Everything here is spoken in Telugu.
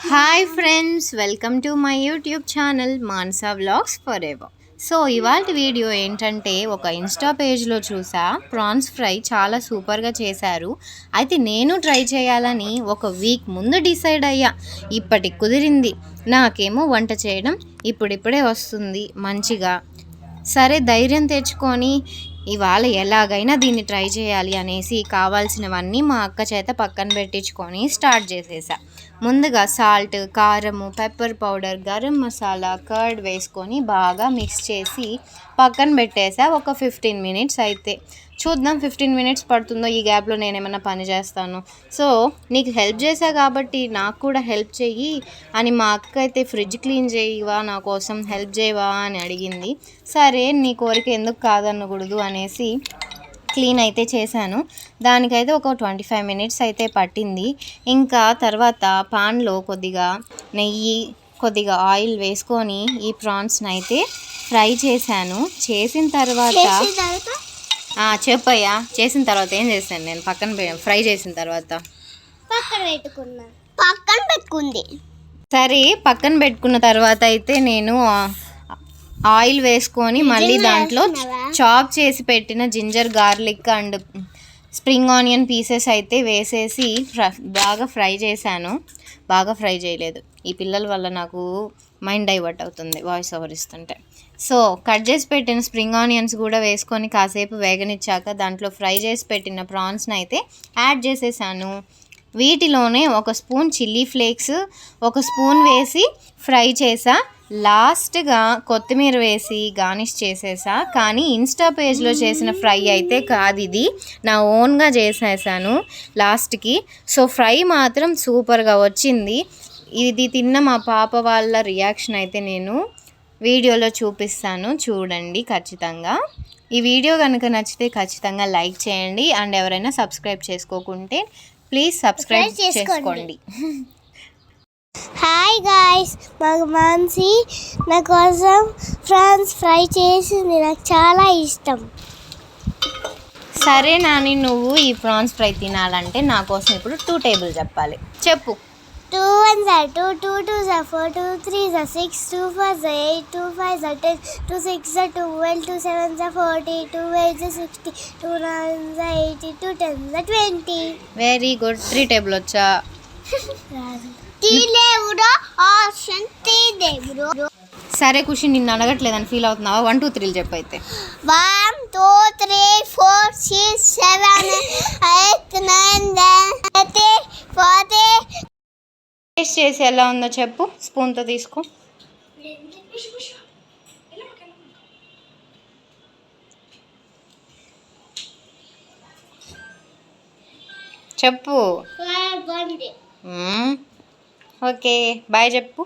Hi friends, welcome to my YouTube channel Mansa vlogs for ever. So ఇవాళ వీడియో ఏంటంటే, ఒక ఇన్స్టా పేజ్లో చూసా ప్రాన్స్ ఫ్రై చాలా సూపర్గా చేశారు. అయితే నేను ట్రై చేయాలని ఒక వీక్ ముందు డిసైడ్ అయ్యా. ఇప్పటికి కుదిరింది. నాకేమో వంట చేయడం ఇప్పుడిప్పుడే వస్తుంది మంచిగా. సరే ధైర్యం తెచ్చుకొని ఇవాళ ఎలాగైనా దీన్ని ట్రై చేయాలి అనేసి కావాల్సినవన్నీ మా అక్క చేత పక్కన పెట్టించుకొని స్టార్ట్ చేసేసా. ముందుగా సాల్ట్, కారము, pepper powder, garam masala, curd వేసుకొని బాగా మిక్స్ చేసి పక్కన పెట్టేసా. ఒక 15 మినిట్స్ అయితే చూద్దాం 15 మినిట్స్ పడుతుందో. ఈ గ్యాప్లో నేనేమన్నా పని చేస్తాను. సో నీకు హెల్ప్ చేశా కాబట్టి నాకు కూడా హెల్ప్ చెయ్యి అని మా అక్క అయితే ఫ్రిడ్జ్ క్లీన్ చేయవా, నా కోసం హెల్ప్ చేయవా అని అడిగింది. సరే నీ కోరిక ఎందుకు కాదనకూడదు అనేసి క్లీన్ అయితే చేశాను. దానికైతే ఒక 25 మినిట్స్ అయితే పట్టింది. ఇంకా తర్వాత పాన్లో కొద్దిగా నెయ్యి, కొద్దిగా ఆయిల్ వేసుకొని ఈ ప్రాన్స్ని అయితే ఫ్రై చేశాను. చేసిన తర్వాత చెప్పయ్యా, చేసిన తర్వాత ఏం చేశాను నేను? ఫ్రై చేసిన తర్వాత పక్కన పెట్టుకుంది. సరే పక్కన పెట్టుకున్న తర్వాత అయితే నేను ఆయిల్ వేసుకొని మళ్ళీ దాంట్లో చాప్ చేసి పెట్టిన ginger, garlic and spring onion pieces అయితే వేసేసి బాగా ఫ్రై చేశాను. బాగా ఫ్రై చేయలేదు, ఈ పిల్లల వల్ల నాకు మైండ్ డైవర్ట్ అవుతుంది వాయిస్ ఓవర్ ఇస్తుంటే. సో కట్ చేసి పెట్టిన స్ప్రింగ్ ఆనియన్స్ కూడా వేసుకొని కాసేపు వేగనిచ్చాక దాంట్లో ఫ్రై చేసి పెట్టిన ప్రాన్స్ని అయితే యాడ్ చేసేసాను. వీటిలోనే ఒక స్పూన్ చిల్లీ ఫ్లేక్స్, ఒక స్పూన్ వేసి ఫ్రై చేసా. లాస్ట్గా కొత్తిమీర వేసి గార్నిష్ చేసేసా. కానీ ఇన్స్టా పేజ్లో చేసిన ఫ్రై అయితే కాదు, ఇది నా ఓన్గా చేసేసాను లాస్ట్కి. సో ఫ్రై మాత్రం సూపర్గా వచ్చింది. ఇది తిన్న మా పాప వాళ్ళ రియాక్షన్ అయితే నేను వీడియోలో చూపిస్తాను, చూడండి ఖచ్చితంగా. ఈ వీడియో కనుక నచ్చితే ఖచ్చితంగా లైక్ చేయండి. అండ్ ఎవరైనా సబ్స్క్రైబ్ చేసుకోకుంటే ప్లీజ్ సబ్స్క్రైబ్ చేసుకోండి. హాయ్ గాయ్స్, మాకు మాన్సి నా కోసం ఫ్రాన్స్ ఫ్రై చేసింది. నాకు చాలా ఇష్టం. సరే నాని, నువ్వు ఈ ప్రాన్స్ ఫ్రై తినాలంటే నా కోసం ఇప్పుడు 2 టేబుల్ చెప్పాలి. చెప్పు. 2 1s are 2, 2 2s are 4, 2 3s are 6, 2 4s are 8, 2 5s are 10, 2 6s are 12, 2 7s are 40, 2 8s are 60, 2 9s are 80, 2 10s are 20. Very good. 3 table వచ్చా? సరే ఖుషి, నిన్ను అడగట్లేదని ఫీల్ అవుతున్నావా? 1 2 3 చెప్పు అయితే. 1 2 3 4 6 7 8 9 10 40. టేస్ట్ చేసి ఎలా ఉందో చెప్పు. స్పూన్తో తీసుకో. చెప్పు. ఓకే బాయ్ చెప్పు.